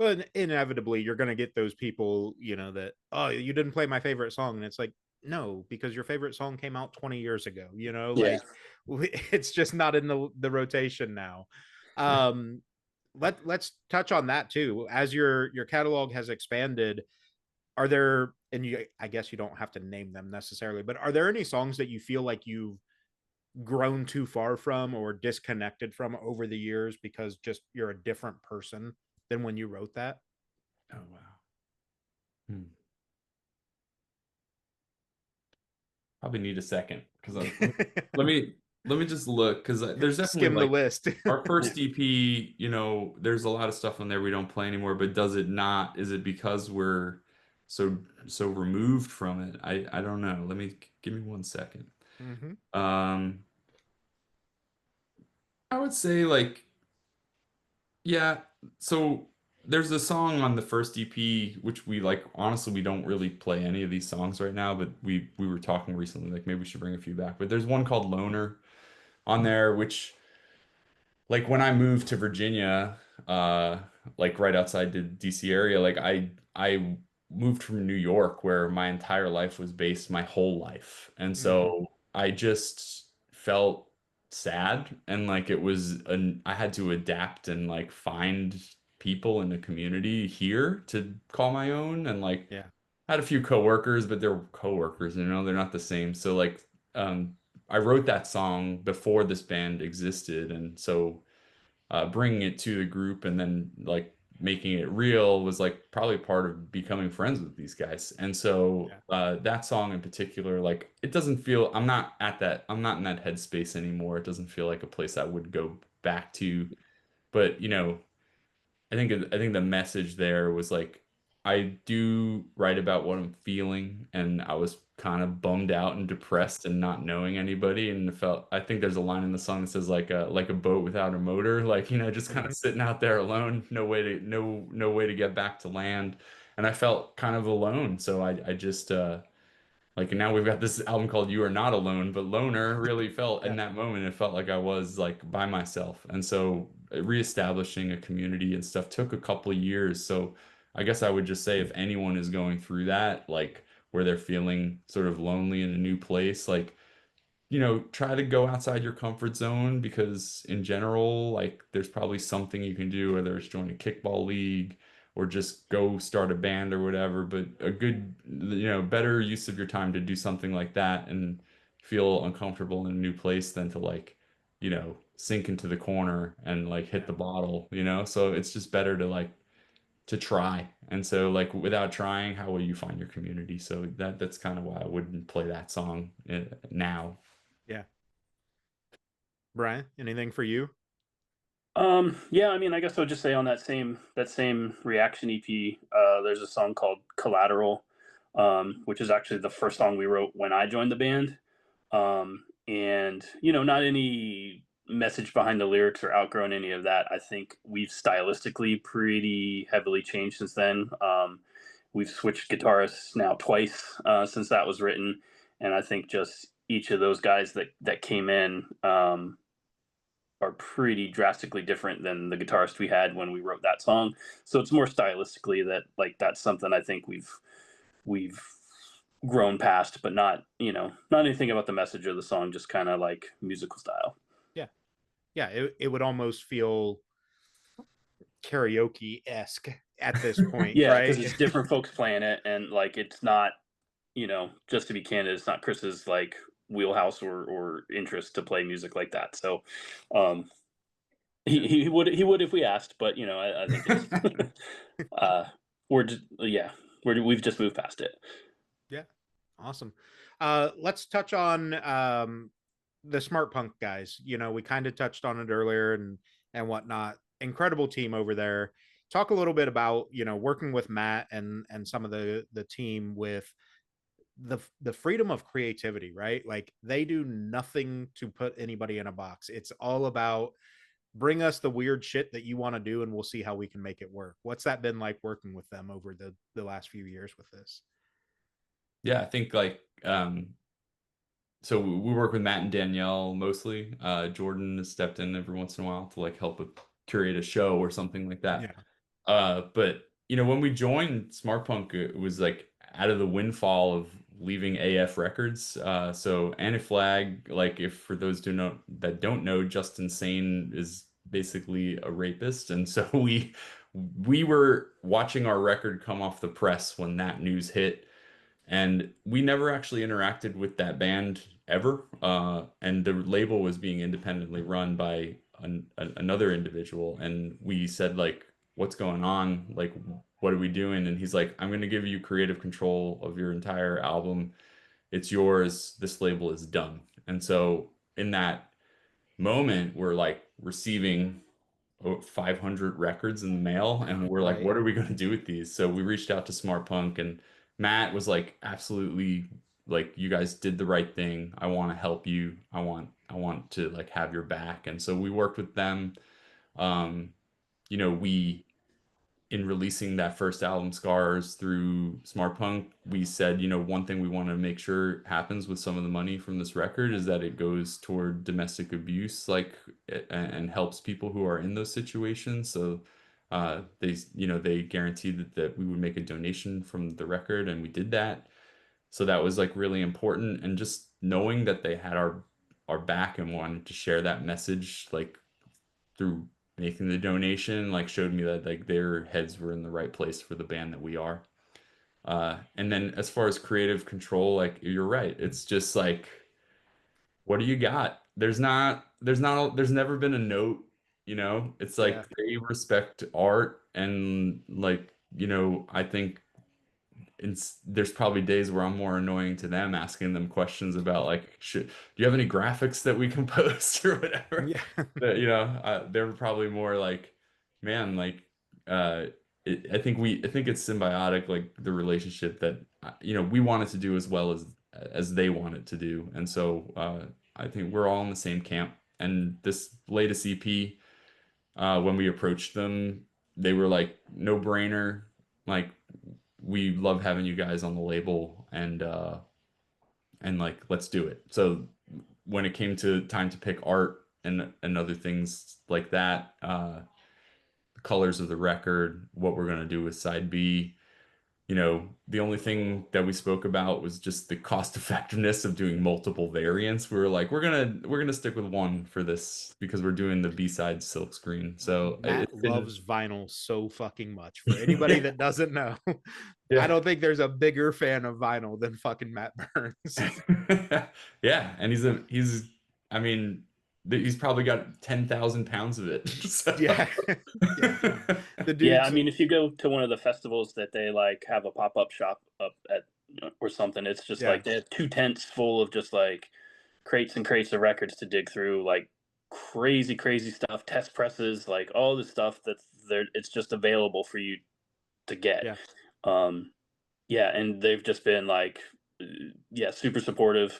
Well, inevitably, you're going to get those people, that, oh, you didn't play my favorite song. And it's like, no, because your favorite song came out 20 years ago, Yeah. like it's just not in the rotation now. Um, let's touch on that too. As your catalog has expanded, are there, and I guess you don't have to name them necessarily, but are there any songs that you feel like you've grown too far from or disconnected from over the years because just you're a different person than when you wrote that? Oh wow. Hmm. Probably need a second because let me let me just look, because there's definitely Skim the like list. our first EP. There's a lot of stuff on there we don't play anymore. But does it not? Is it because we're so removed from it? I don't know. Give me 1 second. Hmm. Um, I would say like, yeah. So there's a song on the first EP which we like. Honestly, we don't really play any of these songs right now, but we were talking recently like maybe we should bring a few back. But there's one called Loner on there, which like when I moved to Virginia, uh, like right outside the DC area, like I moved from New York where my entire life was based my whole life. And Hmm. so I just felt sad, and like I had to adapt and like find people in the community here to call my own. And like Yeah. I had a few coworkers, but they're coworkers, they're not the same. So like I wrote that song before this band existed, and so bringing it to the group and then like making it real was like probably part of becoming friends with these guys. And so Yeah. that song in particular, like it doesn't feel, I'm not in that headspace anymore. It doesn't feel like a place I would go back to. But I think the message there was like I do write about what I'm feeling, and I was kind of bummed out and depressed and not knowing anybody, and I think there's a line in the song that says like a boat without a motor, like just kind of Hmm. sitting out there alone, no way to get back to land, and I felt kind of alone. So I just like now we've got this album called You Are Not Alone, but Loner really felt in Yeah. that moment, it felt like I was like by myself. And so reestablishing a community and stuff took a couple of years. So I guess I would just say if anyone is going through that, like where they're feeling sort of lonely in a new place, like, try to go outside your comfort zone, because in general, like there's probably something you can do, whether it's join a kickball league or just go start a band or whatever, but a good, better use of your time to do something like that and feel uncomfortable in a new place than to like, sink into the corner and like hit the bottle, So it's just better to like to try. And so like without trying, how will you find your community? So that's kind of why I wouldn't play that song now. Yeah. Brian, anything for you? Yeah, I mean, I guess I would just say on that same Reaction EP, there's a song called Collateral, which is actually the first song we wrote when I joined the band. And not any message behind the lyrics or outgrown any of that. I think we've stylistically pretty heavily changed since then. We've switched guitarists now twice since that was written, and I think just each of those guys that came in are pretty drastically different than the guitarist we had when we wrote that song. So it's more stylistically that like that's something I think we've grown past, but not anything about the message of the song, just kind of like musical style. Yeah. Yeah. It would almost feel karaoke-esque at this point, Yeah, because right? it's different folks playing it, and like it's not, just to be candid, it's not Chris's like wheelhouse or interest to play music like that. So um he would if we asked, but I think it's uh we're just, yeah, we've just moved past it. Yeah. Awesome. Let's touch on the smart punk guys. We kind of touched on it earlier and whatnot. Incredible team over there. Talk a little bit about working with Matt and some of the team with the freedom of creativity, right? Like they do nothing to put anybody in a box. It's all about bring us the weird shit that you want to do and we'll see how we can make it work. What's that been like working with them over the last few years with this? Yeah, I think like so we work with Matt and Danielle mostly. Jordan has stepped in every once in a while to like help with curate a show or something like that. Yeah. But when we joined Smart Punk, it was like out of the windfall of leaving AF Records. So Anti-Flag, like if for those that don't know, Justin Sane is basically a rapist, and so we were watching our record come off the press when that news hit, and we never actually interacted with that band ever. And the label was being independently run by another individual, and we said like, "What's going on? Like, what are we doing?" And he's like, "I'm going to give you creative control of your entire album. It's yours. This label is done." And so in that moment, we're like receiving 500 records in the mail, and we're like, Right. what are we going to do with these? So we reached out to Smart Punk, and Matt was like, absolutely, like you guys did the right thing. I want to help you. I want to like have your back. And so we worked with them. um we, in releasing that first album, Scars, through Smart Punk, we said, one thing we want to make sure happens with some of the money from this record is that it goes toward domestic abuse, like, and helps people who are in those situations. So they guaranteed that we would make a donation from the record, and we did that. So that was like really important. And just knowing that they had our back and wanted to share that message, like through making the donation, like showed me that like their heads were in the right place for the band that we are. And then as far as creative control, like you're right, it's just like, what do you got? There's never been a note. It's Yeah. like they respect art, and like, I think there's probably days where I'm more annoying to them, asking them questions about like, do you have any graphics that we can post or whatever? Yeah. That they're probably more like, man, like, uh, I think it's symbiotic, like the relationship that we want it to do as well as they want it to do, and so I think we're all in the same camp. And this latest EP, when we approached them, they were like, no brainer, like we love having you guys on the label, and like let's do it. So when it came to time to pick art and other things like that, the colors of the record, what we're going to do with side B, you know, the only thing that we spoke about was just the cost effectiveness of doing multiple variants. We were like, we're gonna stick with one for this because we're doing the B-side silkscreen. So Matt it's been loves vinyl so fucking much. For anybody yeah, that doesn't know, I yeah. don't think there's a bigger fan of vinyl than fucking Matt Burns. Yeah, and he's I mean he's probably got 10,000 pounds of it. So Yeah. Yeah. The Yeah, I dude's mean, if you go to one of the festivals that they like have a pop up shop up at or something, it's just yeah. like they have two tents full of just like crates and crates of records to dig through, like crazy, crazy stuff, test presses, like all the stuff that's there. It's just available for you to get. Yeah. Um, yeah, and they've just been like, uh, yeah, super supportive.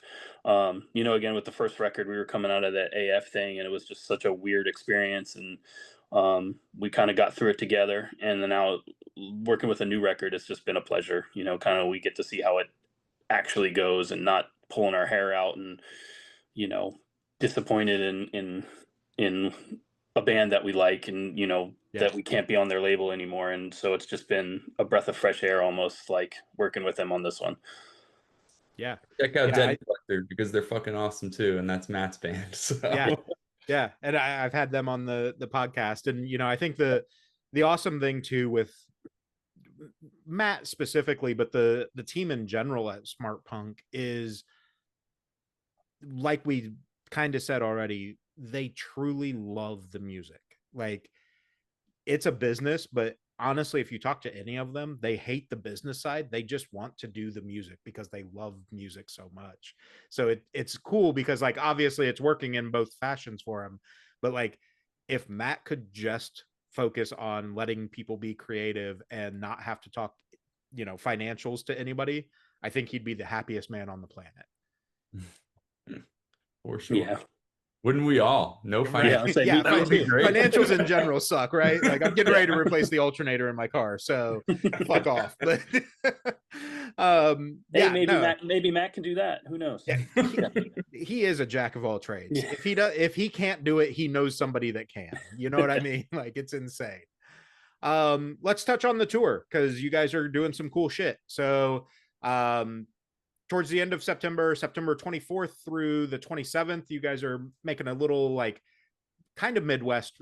Again with the first record, we were coming out of that AF thing, and it was just such a weird experience, and we kind of got through it together. And then now working with a new record, it's just been a pleasure. Kind of we get to see how it actually goes, and not pulling our hair out and you know disappointed in a band that we like, and Yeah. that we can't be on their label anymore. And so it's just been a breath of fresh air, almost, like working with them on this one. Yeah. check out Yeah. Dead Collector because they're fucking awesome too, and that's Matt's band. Yeah. So Yeah. And I've had them on the podcast. And I think the awesome thing too with Matt specifically, but the team in general at Smart Punk is, like we kind of said already, they truly love the music. Like, it's a business, but honestly, if you talk to any of them, they hate the business side. They just want to do the music because they love music so much. So it's cool because, like, obviously it's working in both fashions for him. But like, if Matt could just focus on letting people be creative and not have to talk, financials to anybody, I think he'd be the happiest man on the planet. for sure. Yeah. Wouldn't we all? No Right. Yeah, I'll finance. say Yeah. That would be great. Financials in general suck, right? Like, I'm getting ready to Yeah. replace the alternator in my car. So fuck off. But Hey, yeah, no. Maybe Matt can do that. Who knows? Yeah, he is a jack of all trades. Yeah. If he can't do it, he knows somebody that can. You know what I mean? Like, it's insane. Let's touch on the tour because you guys are doing some cool shit. So um towards the end of September 24th through the 27th, you guys are making a little, like, kind of Midwest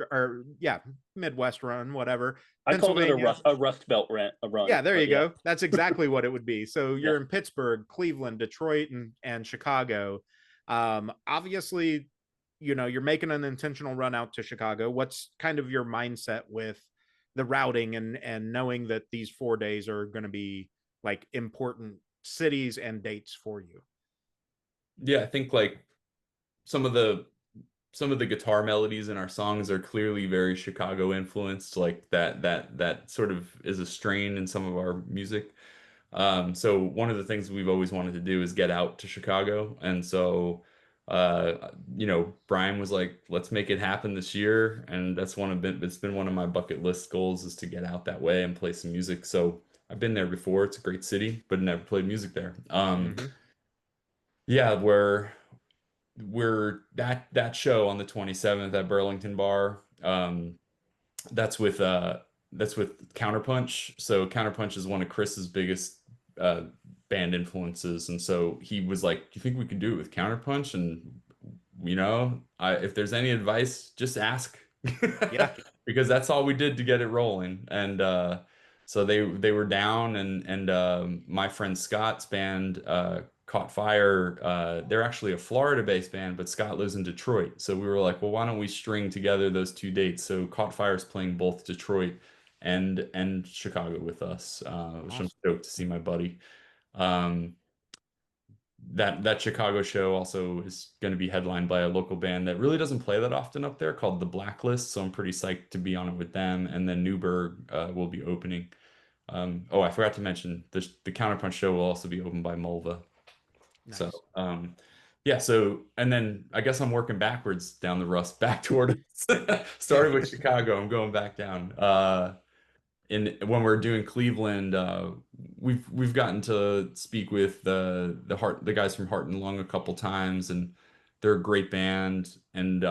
run, whatever. I called it Pennsylvania. a Rust Belt run. Yeah, there you Yeah. go. That's exactly what it would be. So you're Yeah. in Pittsburgh, Cleveland, Detroit, and Chicago. Obviously, you're making an intentional run out to Chicago. What's kind of your mindset with the routing and knowing that these 4 days are going to be, like, important cities and dates for you? Yeah, I think like some of the some of the guitar melodies in our songs are clearly very Chicago influenced, like that sort of is a strain in some of our music. So one of the things we've always wanted to do is get out to Chicago. And so Brian was like, let's make it happen this year. And it's been one of my bucket list goals is to get out that way and play some music. So I've been there before. It's a great city, but never played music there. Mm-hmm. Yeah, we're that show on the 27th at Burlington Bar. That's with Counterpunch. So Counterpunch is one of Chris's biggest uh band influences, and so he was like, do you think we could do it with Counterpunch? And if there's any advice, just ask. Yeah. Because that's all we did to get it rolling. And so they were down, and my friend Scott's band Caught Fire. They're actually a Florida-based band, but Scott lives in Detroit. So we were like, well, why don't we string together those two dates? So Caught Fire's playing both Detroit and Chicago with us, which I'm Awesome. stoked to see my buddy. Um, that Chicago show also is going to be headlined by a local band that really doesn't play that often up there called The Blacklist. So I'm pretty psyched to be on it with them. And then Newberg will be opening. I forgot to mention the Counterpunch show will also be opened by Mulva. Nice. So yeah. So and then I guess I'm working backwards down the Rust back toward started with Chicago. I'm going back down. When we're doing Cleveland, we've gotten to speak with the guys from Heart and Lung a couple times, and they're a great band. And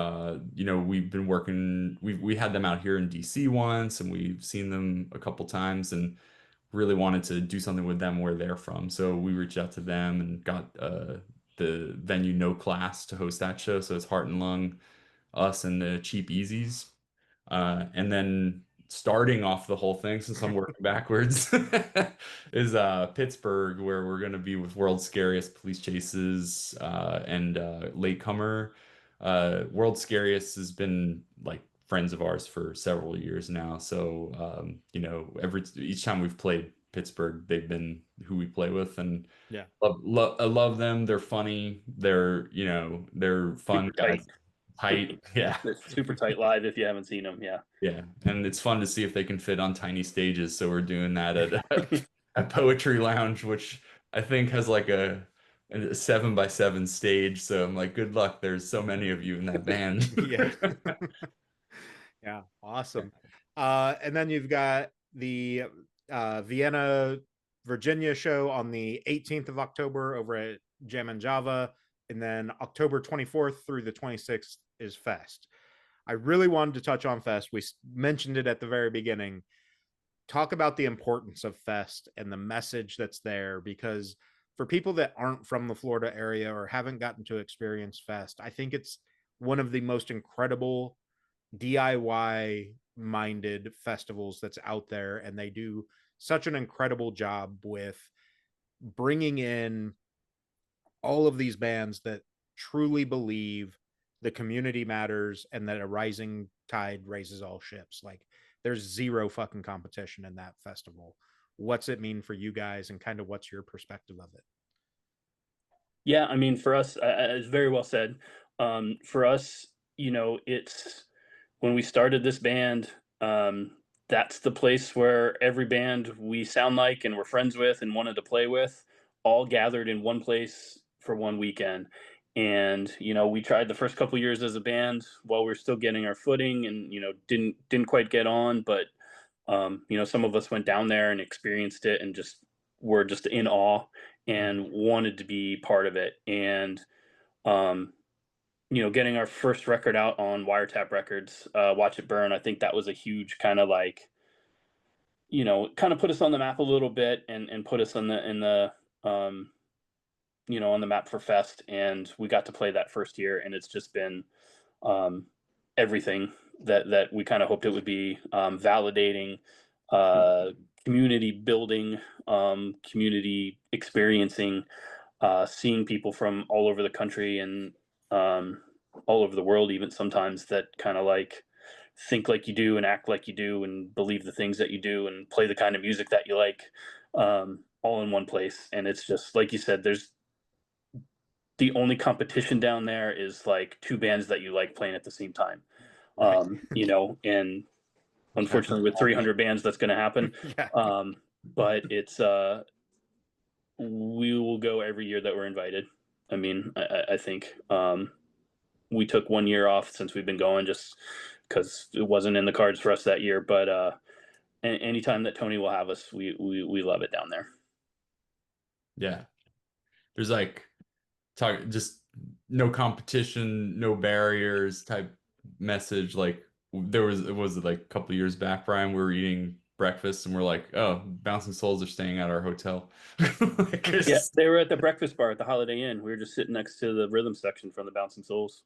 we've been working. We had them out here in DC once, and we've seen them a couple times, and really wanted to do something with them where they're from. So we reached out to them and got the venue No Class to host that show. So it's Heart and Lung, us, and the Cheap Easies. And then starting off the whole thing, since I'm working backwards, is Pittsburgh, where we're going to be with World's Scariest, Police Chases, and Latecomer. World's Scariest has been like friends of ours for several years now. So, you know, each time we've played Pittsburgh, they've been who we play with, and Yeah. I love them. They're funny. They're, you know, they're fun Super tight. guys. Tight. Yeah. It's super tight live if you haven't seen them. Yeah. Yeah, and it's fun to see if they can fit on tiny stages. So we're doing that at a Poetry Lounge, which I think has like a 7x7 stage. So I'm like, good luck. There's so many of you in that band. Yeah. Yeah, awesome. And then you've got the Vienna, Virginia show on the 18th of October over at Jam and Java. And then October 24th through the 26th is Fest. I really wanted to touch on Fest. We mentioned it at the very beginning. Talk about the importance of Fest and the message that's there, because for people that aren't from the Florida area or haven't gotten to experience Fest, I think it's one of the most incredible DIY minded festivals that's out there. And they do such an incredible job with bringing in all of these bands that truly believe the community matters and that a rising tide raises all ships. Like, there's zero fucking competition in that festival. What's it mean for you guys, and kind of what's your perspective of it? Yeah, I mean, for us, it's very well said. For us, you know, it's when we started this band, that's the place where every band we sound like and we're friends with and wanted to play with all gathered in one place for one weekend. And you know, we tried the first couple years as a band while we are still getting our footing, and you know, didn't quite get on. But you know, some of us went down there and experienced it, and just were just in awe and wanted to be part of it. And um, you know, getting our first record out on Wiretap Records, Watch It Burn, I think that was a huge kind of like, you know, kind of put us on the map a little bit, and put us in the you know, on the map for Fest. And we got to play that first year, and it's just been um, everything that we kind of hoped it would be. Validating, uh, community building, community experiencing, seeing people from all over the country, and all over the world, even sometimes, that kind of like think like you do and act like you do and believe the things that you do and play the kind of music that you like, all in one place. And it's just like you said, there's the only competition down there is like two bands that you like playing at the same time. Right. You know, and unfortunately with 300 bands that's going to happen. Yeah. But it's we will go every year that we're invited. I mean, I think we took 1 year off since we've been going, just because it wasn't in the cards for us that year. But anytime that Tony will have us, we love it down there. Yeah. There's like just no competition, no barriers type message. Like it was like a couple of years back, Brian, we were eating breakfast and we're like, oh, Bouncing Souls are staying at our hotel. Like, Yeah, they were at the breakfast bar at the Holiday Inn. We were just sitting next to the rhythm section from the Bouncing Souls.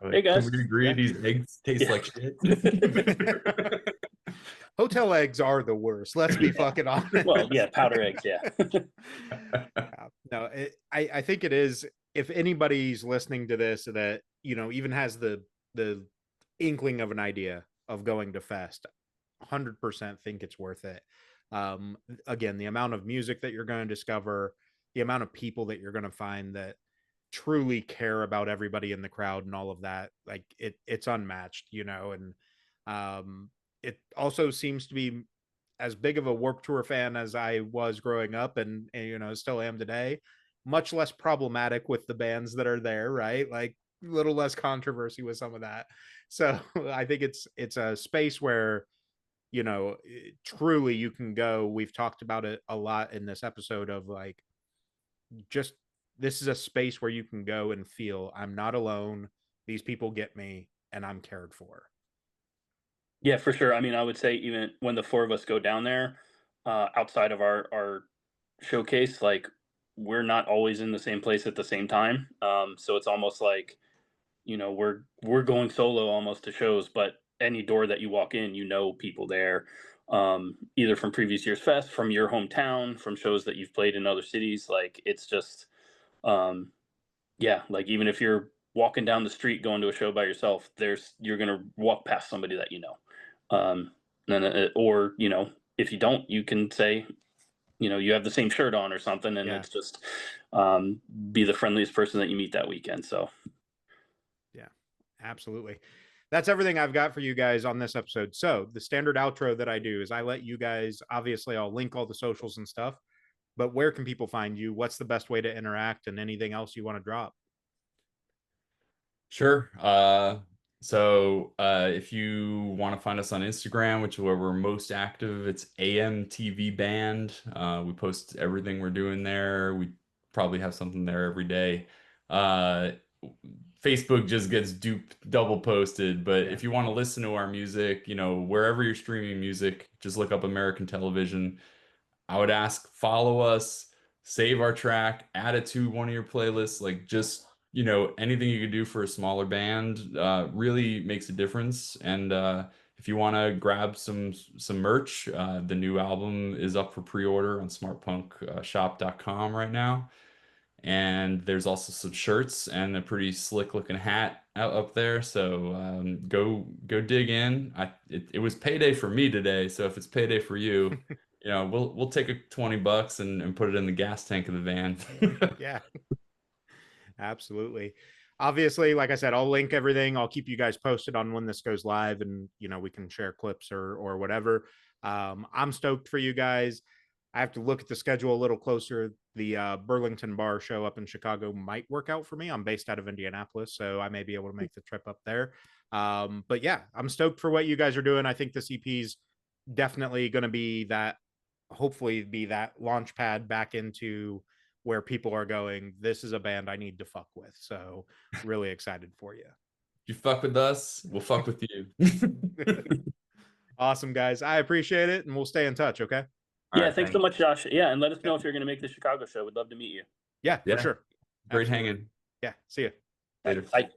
like, Hey guys. can we agree these eggs taste like shit? Hotel eggs are the worst. Let's be fucking honest. Well, yeah, powder eggs. Yeah. No, I think it is. If anybody's listening to this that, you know, even has the inkling of an idea of going to Fest, 100% think it's worth it. Again, the amount of music that you're going to discover, the amount of people that you're going to find that truly care about everybody in the crowd and all of that, like it's unmatched, you know. And it also seems to be, as big of a Warped Tour fan as I was growing up, and you know, still am today, much less problematic with the bands that are there, right? Like, a little less controversy with some of that. So I think it's a space where, you know, truly you can go. We've talked about it a lot in this episode of like, just, this is a space where you can go and feel I'm not alone. These people get me and I'm cared for. Yeah, for sure. I mean, I would say even when the four of us go down there, outside of our showcase, like we're not always in the same place at the same time. So it's almost like, you know, we're going solo almost to shows, but any door that you walk in, you know people there, either from previous year's fest, from your hometown, from shows that you've played in other cities. Like it's just, um, yeah, like even if you're walking down the street going to a show by yourself, you're gonna walk past somebody that you know. And or you know, if you don't, you can say, you know, you have the same shirt on or something, and Yeah. it's just be the friendliest person that you meet that weekend. So Yeah, absolutely. That's everything I've got for you guys on this episode. So the standard outro that I do is I let you guys, obviously I'll link all the socials and stuff, but where can people find you? What's the best way to interact, and anything else you want to drop? Sure. If you want to find us on Instagram, which is where we're most active, it's AMTV Band. We post everything we're doing there. We probably have something there every day. Uh, Facebook just gets double posted, but Yeah. if you want to listen to our music, you know, wherever you're streaming music, just look up American Television. I would ask, follow us, save our track, add it to one of your playlists. Like just, you know, anything you could do for a smaller band really makes a difference. And if you want to grab some merch, the new album is up for pre-order on smartpunkshop.com right now. And there's also some shirts and a pretty slick looking hat out up there. So go dig in. It was payday for me today, so if it's payday for you, you know, we'll take a $20 and put it in the gas tank of the van. Yeah, absolutely. Obviously, like I said, I'll link everything. I'll keep you guys posted on when this goes live, and you know, we can share clips or whatever. I'm stoked for you guys. I have to look at the schedule a little closer. The Burlington Bar show up in Chicago might work out for me. I'm based out of Indianapolis, so I may be able to make the trip up there. But yeah, I'm stoked for what you guys are doing. I think this EP's definitely going to be that, hopefully, be that launch pad back into where people are going. This is a band I need to fuck with. So really excited for you. You fuck with us, we'll fuck with you. Awesome, guys. I appreciate it, and we'll stay in touch. Okay. All yeah, right, thanks so much, Josh. Yeah, and let us know if you're going to make the Chicago show. We'd love to meet you. Yeah, for yeah, sure. great Absolutely. hanging. Yeah. See you. Later. Bye.